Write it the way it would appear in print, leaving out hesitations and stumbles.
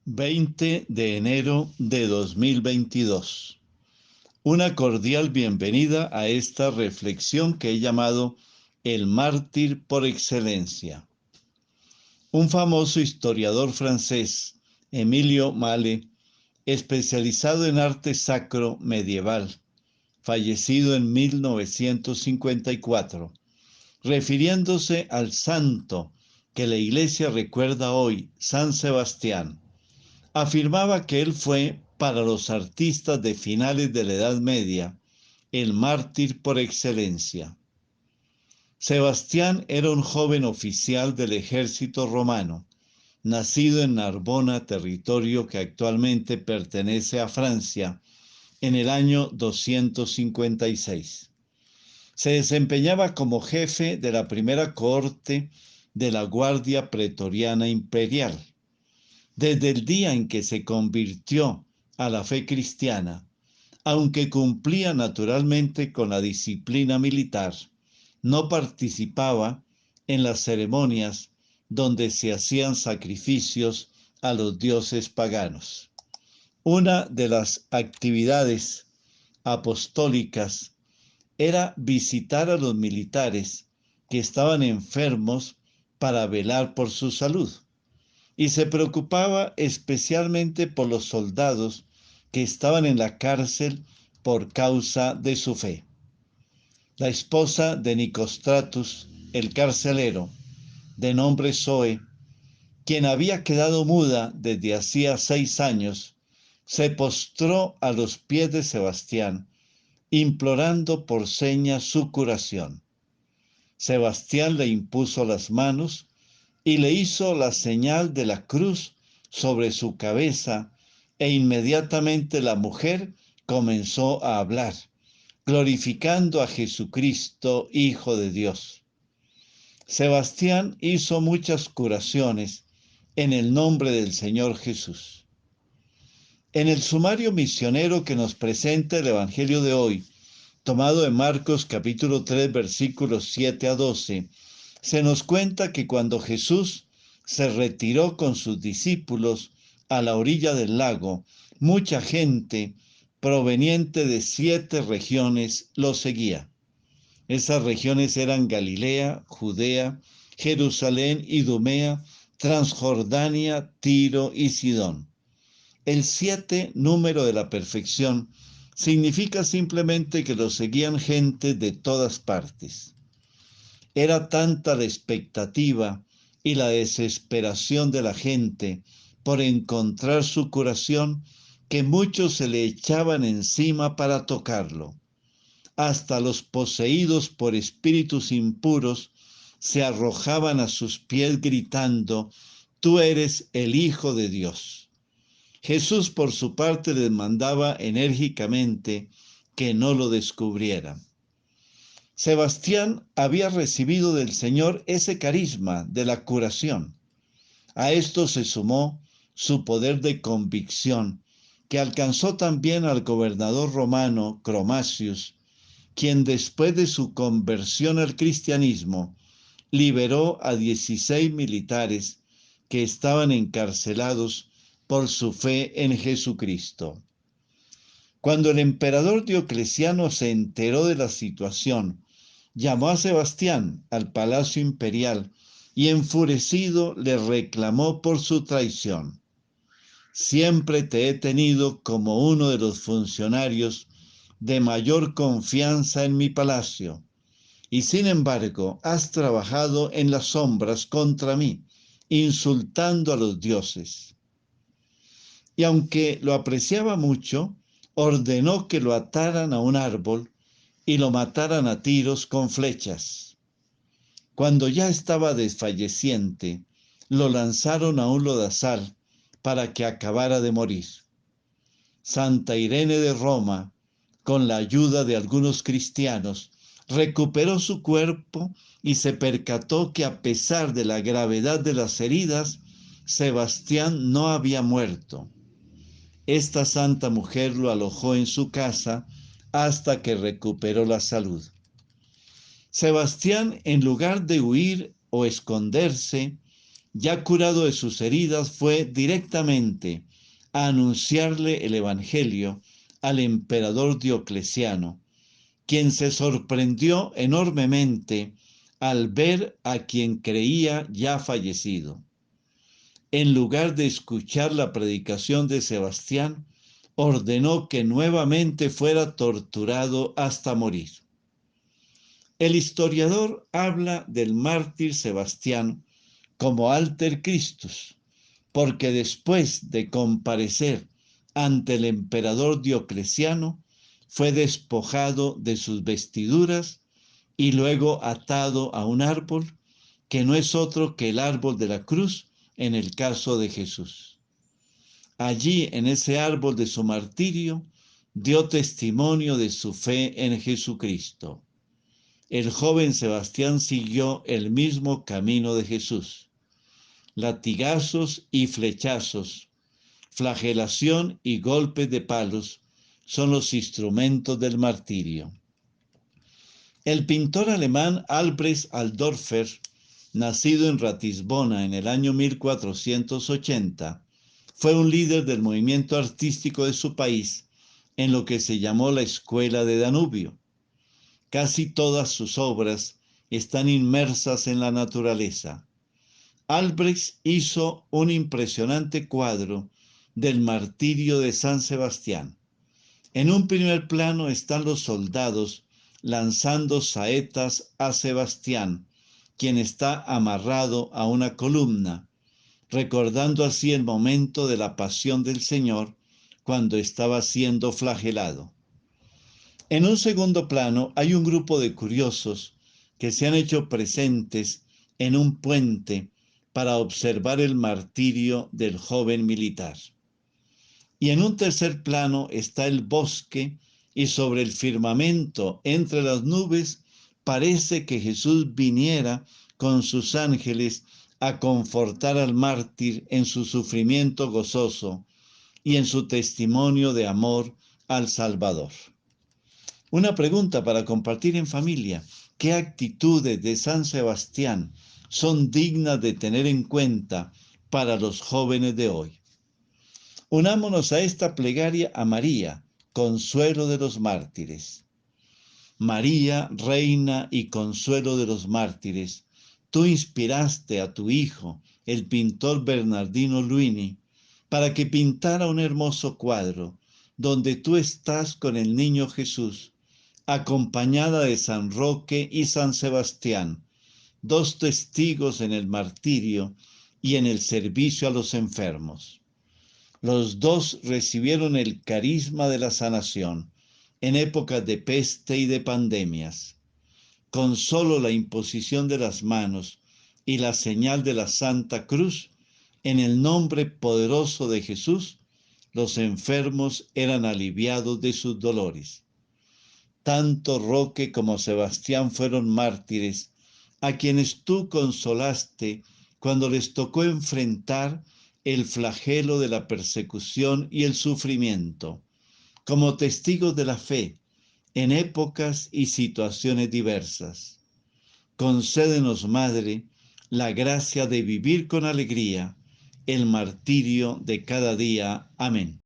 20 de enero de 2022. Una cordial bienvenida a esta reflexión que he llamado El mártir por excelencia. Un famoso historiador francés, Emilio Malle, especializado en arte sacro medieval, fallecido en 1954, refiriéndose al santo que la Iglesia recuerda hoy, San Sebastián, afirmaba que él fue, para los artistas de finales de la Edad Media, el mártir por excelencia. Sebastián era un joven oficial del ejército romano, nacido en Narbona, territorio que actualmente pertenece a Francia, en el año 256. Se desempeñaba como jefe de la primera cohorte de la Guardia Pretoriana Imperial. Desde el día en que se convirtió a la fe cristiana, aunque cumplía naturalmente con la disciplina militar, no participaba en las ceremonias donde se hacían sacrificios a los dioses paganos. Una de las actividades apostólicas era visitar a los militares que estaban enfermos para velar por su salud. Y se preocupaba especialmente por los soldados que estaban en la cárcel por causa de su fe. La esposa de Nicostratus, el carcelero, de nombre Zoe, quien había quedado muda desde hacía 6 años, se postró a los pies de Sebastián, implorando por señas su curación. Sebastián le impuso las manos y le hizo la señal de la cruz sobre su cabeza, e inmediatamente la mujer comenzó a hablar, glorificando a Jesucristo, Hijo de Dios. Sebastián hizo muchas curaciones en el nombre del Señor Jesús. En el sumario misionero que nos presenta el Evangelio de hoy, tomado de Marcos capítulo 3, versículos 7 a 12, se nos cuenta que cuando Jesús se retiró con sus discípulos a la orilla del lago, mucha gente proveniente de 7 regiones lo seguía. Esas regiones eran Galilea, Judea, Jerusalén, Idumea, Transjordania, Tiro y Sidón. El 7, número de la perfección, significa simplemente que lo seguían gente de todas partes. Era tanta la expectativa y la desesperación de la gente por encontrar su curación que muchos se le echaban encima para tocarlo. Hasta los poseídos por espíritus impuros se arrojaban a sus pies gritando: «Tú eres el Hijo de Dios». Jesús, por su parte, les mandaba enérgicamente que no lo descubrieran. Sebastián había recibido del Señor ese carisma de la curación. A esto se sumó su poder de convicción, que alcanzó también al gobernador romano Cromacius, quien después de su conversión al cristianismo liberó a 16 militares que estaban encarcelados por su fe en Jesucristo. Cuando el emperador Diocleciano se enteró de la situación, llamó a Sebastián al palacio imperial y enfurecido le reclamó por su traición. «Siempre te he tenido como uno de los funcionarios de mayor confianza en mi palacio, y sin embargo has trabajado en las sombras contra mí, insultando a los dioses». Y aunque lo apreciaba mucho, ordenó que lo ataran a un árbol y lo mataran a tiros con flechas. Cuando ya estaba desfalleciente, lo lanzaron a un lodazal para que acabara de morir. Santa Irene de Roma, con la ayuda de algunos cristianos, recuperó su cuerpo y se percató que, a pesar de la gravedad de las heridas, Sebastián no había muerto. Esta santa mujer lo alojó en su casa hasta que recuperó la salud. Sebastián, en lugar de huir o esconderse, ya curado de sus heridas, fue directamente a anunciarle el Evangelio al emperador Diocleciano, quien se sorprendió enormemente al ver a quien creía ya fallecido. En lugar de escuchar la predicación de Sebastián, ordenó que nuevamente fuera torturado hasta morir. El historiador habla del mártir Sebastián como alter Christus, porque después de comparecer ante el emperador Diocleciano, fue despojado de sus vestiduras y luego atado a un árbol, que no es otro que el árbol de la cruz en el caso de Jesús. Allí, en ese árbol de su martirio, dio testimonio de su fe en Jesucristo. El joven Sebastián siguió el mismo camino de Jesús. Latigazos y flechazos, flagelación y golpes de palos son los instrumentos del martirio. El pintor alemán Albrecht Aldorfer, nacido en Ratisbona en el año 1480, fue un líder del movimiento artístico de su país en lo que se llamó la Escuela de Danubio. Casi todas sus obras están inmersas en la naturaleza. Albrecht hizo un impresionante cuadro del martirio de San Sebastián. En un primer plano están los soldados lanzando saetas a Sebastián, quien está amarrado a una columna, recordando así el momento de la pasión del Señor cuando estaba siendo flagelado. En un segundo plano hay un grupo de curiosos que se han hecho presentes en un puente para observar el martirio del joven militar. Y en un tercer plano está el bosque y sobre el firmamento, entre las nubes, parece que Jesús viniera con sus ángeles a confortar al mártir en su sufrimiento gozoso y en su testimonio de amor al Salvador. Una pregunta para compartir en familia: ¿qué actitudes de San Sebastián son dignas de tener en cuenta para los jóvenes de hoy? Unámonos a esta plegaria a María, consuelo de los mártires. María, reina y consuelo de los mártires, tú inspiraste a tu hijo, el pintor Bernardino Luini, para que pintara un hermoso cuadro donde tú estás con el niño Jesús, acompañada de San Roque y San Sebastián, dos testigos en el martirio y en el servicio a los enfermos. Los dos recibieron el carisma de la sanación en épocas de peste y de pandemias. Con solo la imposición de las manos y la señal de la Santa Cruz, en el nombre poderoso de Jesús, los enfermos eran aliviados de sus dolores. Tanto Roque como Sebastián fueron mártires, a quienes tú consolaste cuando les tocó enfrentar el flagelo de la persecución y el sufrimiento, como testigos de la fe en épocas y situaciones diversas. Concédenos, Madre, la gracia de vivir con alegría el martirio de cada día. Amén.